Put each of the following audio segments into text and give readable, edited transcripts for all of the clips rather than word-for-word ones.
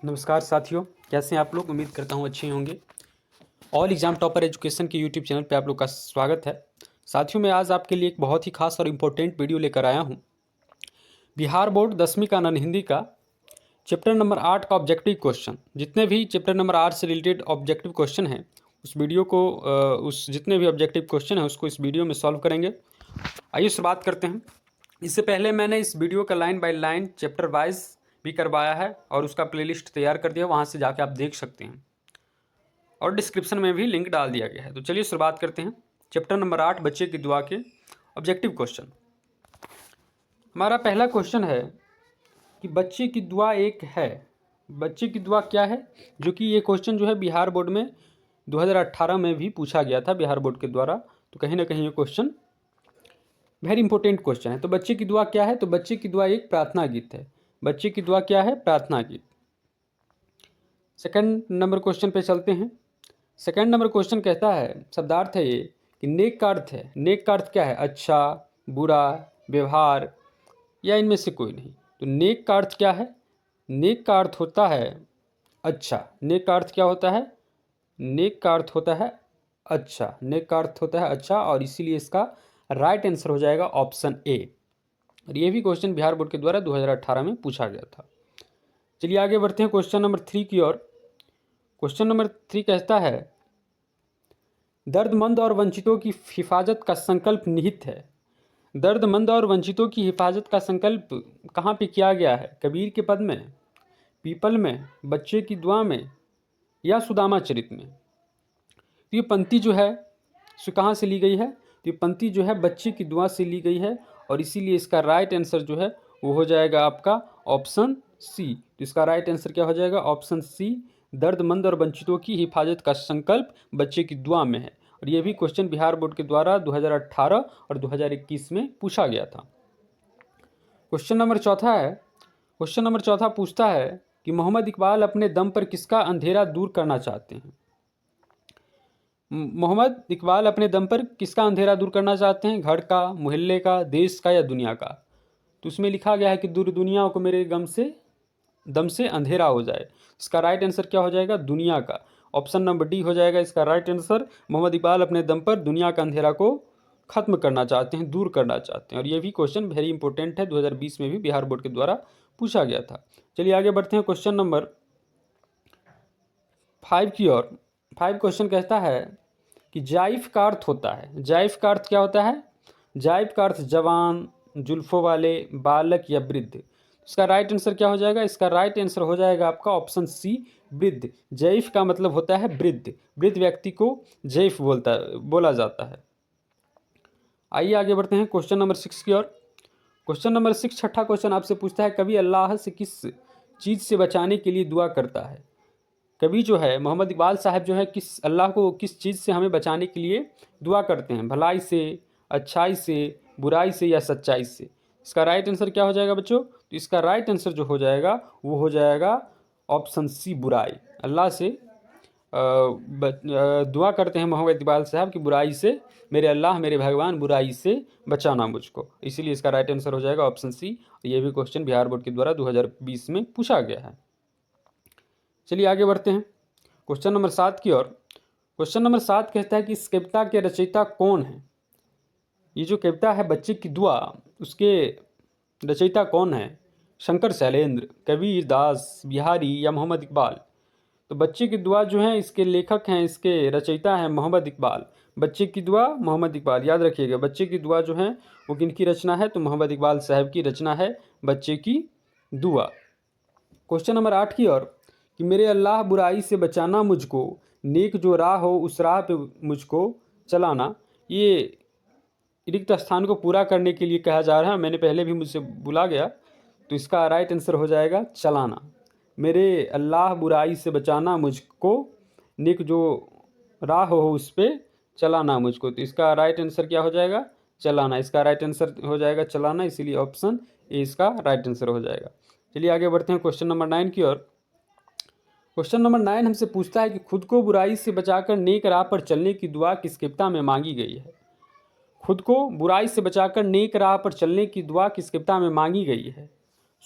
नमस्कार साथियों, कैसे हैं आप लोग। उम्मीद करता हूँ अच्छे होंगे। ऑल एग्ज़ाम टॉपर एजुकेशन के यूट्यूब चैनल पे आप लोग का स्वागत है। साथियों, मैं आज आपके लिए एक बहुत ही खास और इम्पोर्टेंट वीडियो लेकर आया हूँ। बिहार बोर्ड 10वीं का नॉन हिंदी का चैप्टर नंबर 8 का ऑब्जेक्टिव क्वेश्चन, जितने भी चैप्टर नंबर 8 से रिलेटेड ऑब्जेक्टिव क्वेश्चन हैं उस वीडियो को उस जितने भी ऑब्जेक्टिव क्वेश्चन हैं उसको इस वीडियो में सॉल्व करेंगे। आइए शुरुआत करते हैं। इससे पहले मैंने इस वीडियो का line by line chapter wise भी करवाया है और उसका प्लेलिस्ट तैयार कर दिया, वहाँ से जाके आप देख सकते हैं और डिस्क्रिप्शन में भी लिंक डाल दिया गया है। तो चलिए शुरुआत करते हैं। चैप्टर नंबर 8 बच्चे की दुआ के ऑब्जेक्टिव क्वेश्चन। हमारा पहला क्वेश्चन है कि बच्चे की दुआ एक है। बच्चे की दुआ क्या है, जो कि ये क्वेश्चन जो है बिहार बोर्ड में 2018 में भी पूछा गया था बिहार बोर्ड के द्वारा। तो कहीं ना कहीं ये क्वेश्चन वेरी इंपॉर्टेंट क्वेश्चन है। तो बच्चे की दुआ क्या है, तो बच्चे की दुआ एक प्रार्थना गीत है। बच्चे की दुआ क्या है, प्रार्थना गीत। सेकंड नंबर क्वेश्चन पे चलते हैं। सेकंड नंबर क्वेश्चन कहता है, शब्दार्थ है ये कि नेक का अर्थ है। नेक का अर्थ क्या है, अच्छा, बुरा, व्यवहार या इनमें से कोई नहीं। तो नेक का अर्थ क्या है, नेक का अर्थ होता है अच्छा। नेक का अर्थ क्या होता है, नेक का अर्थ होता है अच्छा। नेक का अर्थ होता है अच्छा, और इसीलिए इसका राइट आंसर हो जाएगा ऑप्शन ए। और ये भी क्वेश्चन बिहार बोर्ड के द्वारा 2018 में पूछा गया था। चलिए आगे बढ़ते हैं क्वेश्चन नंबर 3 की ओर। क्वेश्चन नंबर 3 कहता है, दर्दमंद और वंचितों की हिफाजत का संकल्प निहित है। दर्दमंद और वंचितों की हिफाजत का संकल्प कहाँ पे किया गया है, कबीर के पद में, पीपल में, बच्चे की दुआ में या सुदामा चरित में। तो ये पंक्ति जो है सो कहाँ से ली गई है, तो ये पंक्ति जो है बच्चे की दुआ से ली गई है, और इसीलिए इसका राइट आंसर जो है वो हो जाएगा आपका ऑप्शन सी। तो इसका राइट आंसर क्या हो जाएगा, ऑप्शन सी। दर्दमंद और वंचितों की हिफाजत का संकल्प बच्चे की दुआ में है। और ये भी क्वेश्चन बिहार बोर्ड के द्वारा 2018 और 2021 में पूछा गया था। क्वेश्चन नंबर चौथा है। क्वेश्चन नंबर चौथा पूछता है कि मोहम्मद इकबाल अपने दम पर किसका अंधेरा दूर करना चाहते हैं। मोहम्मद इकबाल अपने दम पर किसका अंधेरा दूर करना चाहते हैं, घर का, मोहल्ले का, देश का या दुनिया का। तो उसमें लिखा गया है कि दूर दुनिया को मेरे गम से दम से अंधेरा हो जाए। इसका राइट आंसर क्या हो जाएगा, दुनिया का। ऑप्शन नंबर डी हो जाएगा इसका राइट आंसर। मोहम्मद इकबाल अपने दम पर दुनिया का अंधेरा को खत्म करना चाहते हैं, दूर करना चाहते हैं। और ये भी क्वेश्चन वेरी इंपॉर्टेंट है, 2020 में भी बिहार बोर्ड के द्वारा पूछा गया था। चलिए आगे बढ़ते हैं क्वेश्चन नंबर 5 की ओर। 5 क्वेश्चन कहता है कि जाइफ का अर्थ होता है। जाइफ का अर्थ क्या होता है, जाइफ का अर्थ जवान, जुल्फों वाले, बालक या वृद्ध। इसका राइट आंसर क्या हो जाएगा, इसका राइट आंसर हो जाएगा आपका ऑप्शन सी, वृद्ध। जैफ का मतलब होता है वृद्ध। वृद्ध व्यक्ति को जैफ बोला जाता है। आइए आगे बढ़ते हैं क्वेश्चन नंबर 6 की ओर। क्वेश्चन नंबर 6 छठा क्वेश्चन आपसे पूछता है, कभी अल्लाह से किस चीज़ से बचाने के लिए दुआ करता है। कभी जो है मोहम्मद इकबाल साहब जो है किस अल्लाह को किस चीज़ से हमें बचाने के लिए दुआ करते हैं, भलाई से, अच्छाई से, बुराई से या सच्चाई से। इसका राइट आंसर क्या हो जाएगा बच्चों, तो इसका राइट आंसर जो हो जाएगा वो हो जाएगा ऑप्शन सी, बुराई। अल्लाह से दुआ करते हैं मोहम्मद इकबाल साहब की बुराई से, मेरे अल्लाह मेरे भगवान बुराई से बचाना मुझको। इसीलिए इसका राइट आंसर हो जाएगा ऑप्शन सी। ये भी क्वेश्चन बिहार बोर्ड के द्वारा 2020 में पूछा गया है। चलिए आगे बढ़ते हैं क्वेश्चन नंबर 7 की ओर। क्वेश्चन नंबर 7 कहता है कि इस कविता के रचयिता कौन है। ये जो कविता है बच्चे की दुआ, उसके रचयिता कौन है, शंकर शैलेंद्र, कबीर दास, बिहारी या मोहम्मद इकबाल। तो बच्चे की दुआ जो है इसके लेखक हैं, इसके रचयिता हैं मोहम्मद इकबाल। बच्चे की दुआ मोहम्मद इकबाल, याद रखिएगा। बच्चे की दुआ जो है वो किनकी रचना है, तो मोहम्मद इकबाल साहब की रचना है बच्चे की दुआ। क्वेश्चन नंबर 8 की ओर कि मेरे अल्लाह बुराई से बचाना मुझको, नेक जो राह हो उस राह पे मुझको चलाना। ये रिक्त स्थान को पूरा करने के लिए कहा जा रहा है। मैंने पहले भी मुझसे भूला गया, तो इसका राइट आंसर हो जाएगा चलाना। मेरे अल्लाह बुराई से बचाना मुझको, नेक जो राह हो उस पर चलाना मुझको। तो इसका राइट आंसर क्या हो जाएगा, चलाना। इसका राइट आंसर हो जाएगा चलाना, इसीलिए ऑप्शन ए इसका राइट आंसर हो जाएगा। चलिए आगे बढ़ते हैं क्वेश्चन नंबर 9 की ओर। क्वेश्चन नंबर 9 हमसे पूछता है कि खुद को बुराई से बचाकर नेक राह पर चलने की दुआ किस कविता में मांगी गई है। खुद को बुराई से बचाकर नेक राह पर चलने की दुआ किस कविता में मांगी गई है।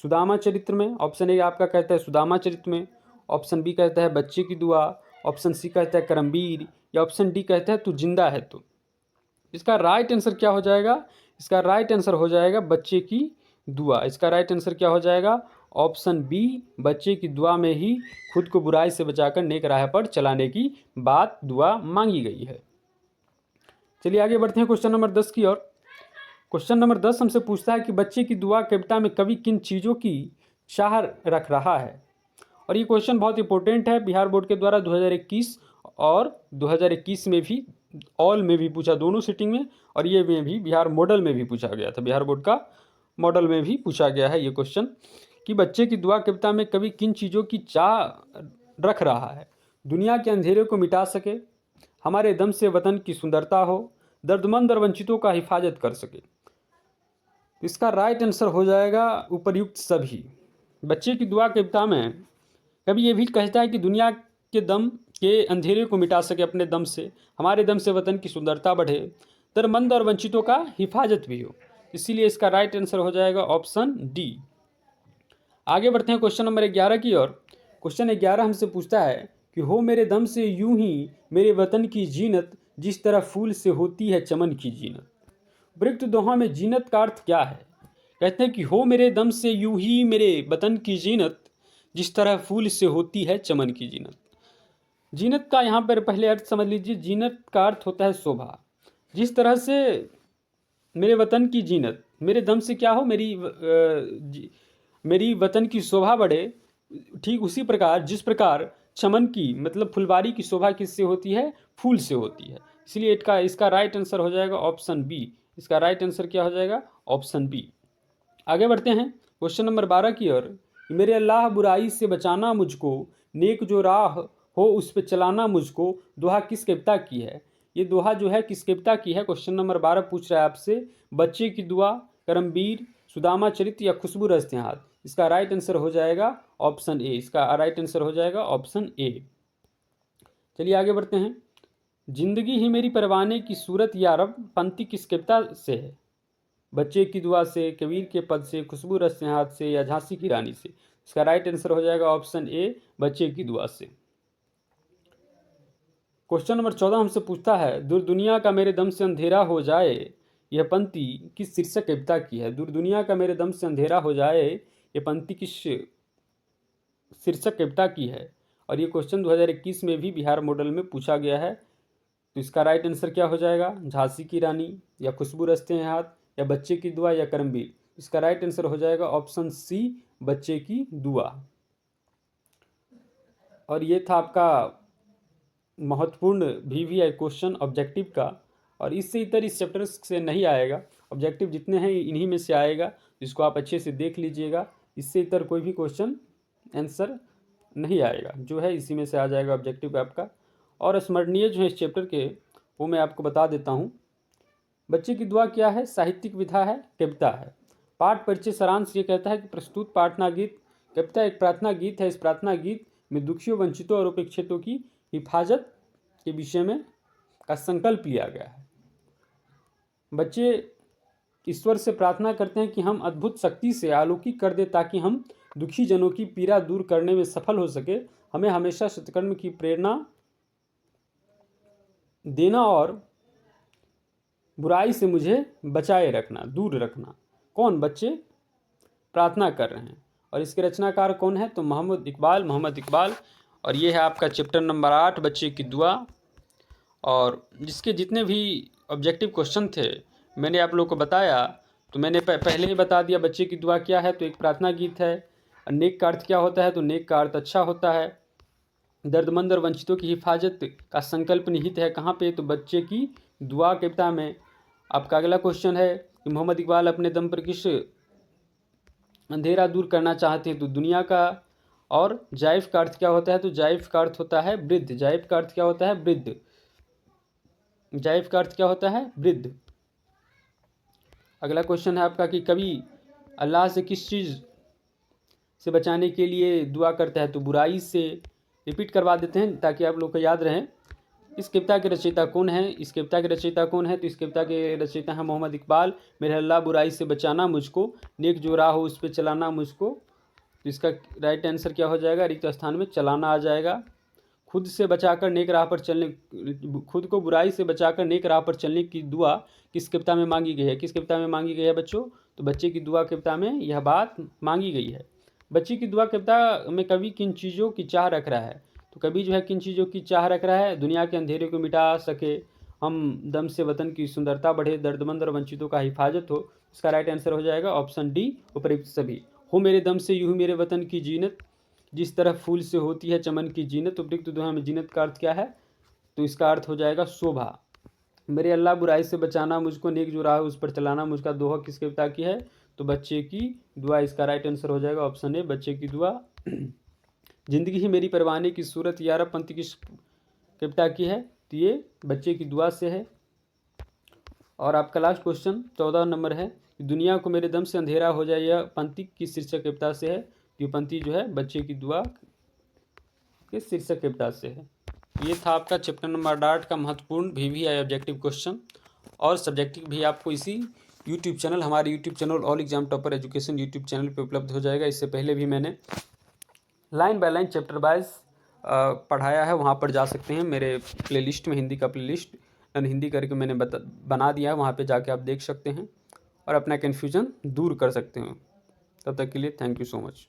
सुदामा चरित्र में, ऑप्शन ए आपका कहता है सुदामा चरित्र में। ऑप्शन बी कहता है बच्चे की दुआ, ऑप्शन सी कहता है करमबीर, या ऑप्शन डी कहता है तू जिंदा है तो। इसका राइट आंसर क्या हो जाएगा? इसका राइट आंसर हो जाएगा बच्चे की दुआ। इसका राइट आंसर क्या हो जाएगा? ऑप्शन बी, बच्चे की दुआ में ही खुद को बुराई से बचाकर नेक राह पर चलाने की बात दुआ मांगी गई है। चलिए आगे बढ़ते हैं क्वेश्चन नंबर 10 की ओर। क्वेश्चन नंबर 10 हमसे पूछता है कि बच्चे की दुआ कविता में कवि किन चीज़ों की चाह रख रहा है। और ये क्वेश्चन बहुत इंपॉर्टेंट है, बिहार बोर्ड के द्वारा 2021 और 2021 में भी, ऑल में भी पूछा, दोनों सिटिंग में, और ये में भी बिहार मॉडल में भी पूछा गया था, बिहार बोर्ड का मॉडल में भी पूछा गया है ये क्वेश्चन कि बच्चे की दुआ कविता में कवि किन चीज़ों की चाह रख रहा है। दुनिया के अंधेरे को मिटा सके, हमारे दम से वतन की सुंदरता हो, दर्दमंद और वंचितों का हिफाजत कर सके। इसका राइट आंसर हो जाएगा उपर्युक्त सभी। बच्चे की दुआ कविता में कभी ये भी कहता है कि दुनिया के दम के अंधेरे को मिटा सके अपने दम से, हमारे दम से वतन की सुंदरता बढ़े, दर्दमंद और वंचितों का हिफाजत भी हो। इसीलिए इसका राइट आंसर हो जाएगा ऑप्शन डी। आगे बढ़ते हैं क्वेश्चन नंबर 11 की ओर। क्वेश्चन 11 हमसे पूछता है कि हो मेरे दम से यूं ही मेरे वतन की जीनत, जिस तरह फूल से होती है चमन की जीनत। उपरोक्त दोहा में जीनत का अर्थ क्या है? कहते हैं कि हो मेरे दम से यूं ही मेरे वतन की जीनत, जिस तरह फूल से होती है चमन की जीनत। जीनत का यहाँ पर पहले अर्थ समझ लीजिए। जीनत का अर्थ होता है शोभा। जिस तरह से मेरे वतन की जीनत, मेरे दम से क्या हो, मेरी वतन की शोभा बढ़े, ठीक उसी प्रकार जिस प्रकार चमन की मतलब फुलवारी की शोभा किससे होती है? फूल से होती है। इसलिए इसका राइट आंसर हो जाएगा ऑप्शन बी। इसका राइट आंसर क्या हो जाएगा? Option B. आगे बढ़ते हैं क्वेश्चन नंबर 12 की ओर। मेरे अल्लाह बुराई से बचाना मुझको, नेक जो राह हो उस पे चलाना मुझको, दोहा किस कविता की है? ये दोहा जो है किस कविता की है? क्वेश्चन नंबर 12 पूछ रहा है आपसे। बच्चे की दुआ, करमबीर, सुदामा चरित्र या खुशबू रचते हाथ। इसका राइट आंसर हो जाएगा ऑप्शन ए। इसका राइट आंसर हो जाएगा ऑप्शन ए। चलिए आगे बढ़ते हैं। जिंदगी ही मेरी परवाने की सूरत यारब, पंक्ति किस कविता से है? बच्चे की दुआ से, कबीर के पद से, खुशबू रचते हाथ से, या झांसी की रानी से। इसका राइट आंसर हो जाएगा ऑप्शन ए, बच्चे की दुआ से। क्वेश्चन नंबर 14 हमसे पूछता है दूर दुनिया का मेरे दम से अंधेरा हो जाए, यह पंक्ति किस शीर्षक कविता की है? दूर दुनिया का मेरे दम से अंधेरा हो जाए, यह पंक्ति किस शीर्षक कविता की है? और ये क्वेश्चन 2021 में भी बिहार मॉडल में पूछा गया है। तो इसका राइट आंसर क्या हो जाएगा? झांसी की रानी, या खुशबू रचते हैं हाथ, या बच्चे की दुआ, या करमबीर। इसका राइट आंसर हो जाएगा ऑप्शन सी, बच्चे की दुआ। और ये था आपका महत्वपूर्ण VVI क्वेश्चन ऑब्जेक्टिव का। और इससे इतर इस चैप्टर से नहीं आएगा, ऑब्जेक्टिव जितने हैं इन्हीं में से आएगा, जिसको आप अच्छे से देख लीजिएगा। इससे इतर कोई भी क्वेश्चन आंसर नहीं आएगा, जो है इसी में से आ जाएगा ऑब्जेक्टिव आपका। और स्मरणीय जो है इस चैप्टर के, वो मैं आपको बता देता हूँ। बच्चे की दुआ क्या है? साहित्यिक विधा है, कविता है। पाठ परिचय सारांश ये कहता है कि प्रस्तुत प्रार्थना गीत कविता एक प्रार्थना गीत है। इस प्रार्थना गीत में दुखियों, वंचितों और उपेक्षितों की हिफाजत के विषय में का संकल्प लिया गया है। बच्चे ईश्वर से प्रार्थना करते हैं कि हम अद्भुत शक्ति से अलौकिक कर दे, ताकि हम दुखी जनों की पीड़ा दूर करने में सफल हो सके। हमें हमेशा सत्कर्म की प्रेरणा देना और बुराई से मुझे बचाए रखना, दूर रखना। कौन? बच्चे प्रार्थना कर रहे हैं। और इसके रचनाकार कौन है? तो मोहम्मद इकबाल। और ये है आपका चैप्टर नंबर 8, बच्चे की दुआ। और जिसके जितने भी ऑब्जेक्टिव क्वेश्चन थे मैंने आप लोगों को बताया। तो मैंने पहले ही बता दिया बच्चे की दुआ क्या है, तो एक प्रार्थना गीत है। नेक का अर्थ क्या होता है? तो नेक का अर्थ अच्छा होता है। दर्दमंद और वंचितों की हिफाजत का संकल्प निहित है कहाँ पे? तो बच्चे की दुआ कविता में। आपका अगला क्वेश्चन है कि मोहम्मद इकबाल अपने दम पर किस अंधेरा दूर करना चाहते हैं? तो दुनिया का। और जाइफ का अर्थ क्या होता है? तो जाइफ का अर्थ होता है वृद्ध। जाइफ का अर्थ क्या होता है? वृद्ध। जाइफ का अर्थ क्या होता है? वृद्ध। अगला क्वेश्चन है आपका कि कवि अल्लाह से किस चीज़ से बचाने के लिए दुआ करता है? तो बुराई से। रिपीट करवा देते हैं ताकि आप लोग को याद रहें। इस कविता के रचयिता कौन है? इस कविता के रचयिता कौन है? तो इस कविता के रचयिता है मोहम्मद इकबाल। मेरे अल्लाह बुराई से बचाना मुझको, नेक जो राह हो उस पर चलाना मुझको, तो इसका राइट आंसर क्या हो जाएगा, रिक्त स्थान में चलाना आ जाएगा। खुद से बचाकर नेक राह पर चलने, खुद को बुराई से बचाकर नेक राह पर चलने की दुआ किस कविता में मांगी गई है? किस कविता में मांगी गई है बच्चों? तो बच्चे की दुआ कविता में यह बात मांगी गई है। बच्चे की दुआ कविता में कवि किन चीज़ों की चाह रख रहा है? तो कवि जो है किन चीज़ों की चाह रख रहा है? दुनिया के अंधेरे को मिटा सके हम, दम से वतन की सुंदरता बढ़े, दर्दमंद और वंचितों का हिफाजत हो। इसका राइट आंसर हो जाएगा ऑप्शन डी, उपयुक्त सभी। हो मेरे दम से यूं ही मेरे वतन की जीनत, जिस तरह फूल से होती है चमन की जीनत। उपयुक्त दोहा में जीनत का अर्थ क्या है? तो इसका अर्थ हो जाएगा शोभा। मेरे अल्लाह बुराई से बचाना मुझको, नेक जो राह है उस पर चलाना मुझका दोहा किस कविता की है? तो बच्चे की दुआ। इसका राइट आंसर हो जाएगा ऑप्शन ए, बच्चे की दुआ। जिंदगी ही मेरी परवाने की सूरत यारा पंथी किस कविता की है? तो ये बच्चे की दुआ से है। और आपका लास्ट क्वेश्चन 14 नंबर है, दुनिया को मेरे दम से अंधेरा हो जाए, यह पंक्ति किस शीर्षक कविता से है? ये पंक्ति जो है बच्चे की दुआ किस शीर्षक कविता से है? ये था आपका चैप्टर नंबर 8 का महत्वपूर्ण VVI ऑब्जेक्टिव क्वेश्चन। और सब्जेक्टिव भी आपको इसी यूट्यूब चैनल, हमारे YouTube channel all exam topper education YouTube channel पे उपलब्ध हो जाएगा। इससे पहले भी मैंने line by line chapter wise पढ़ाया है, वहाँ पर जा सकते हैं। मेरे प्लेलिस्ट में हिंदी का प्लेलिस्ट हिंदी करके मैंने बना दिया है, वहाँ पे जाके आप देख सकते हैं और अपना कन्फ्यूजन दूर कर सकते हैं। तब तक के लिए थैंक यू सो मच।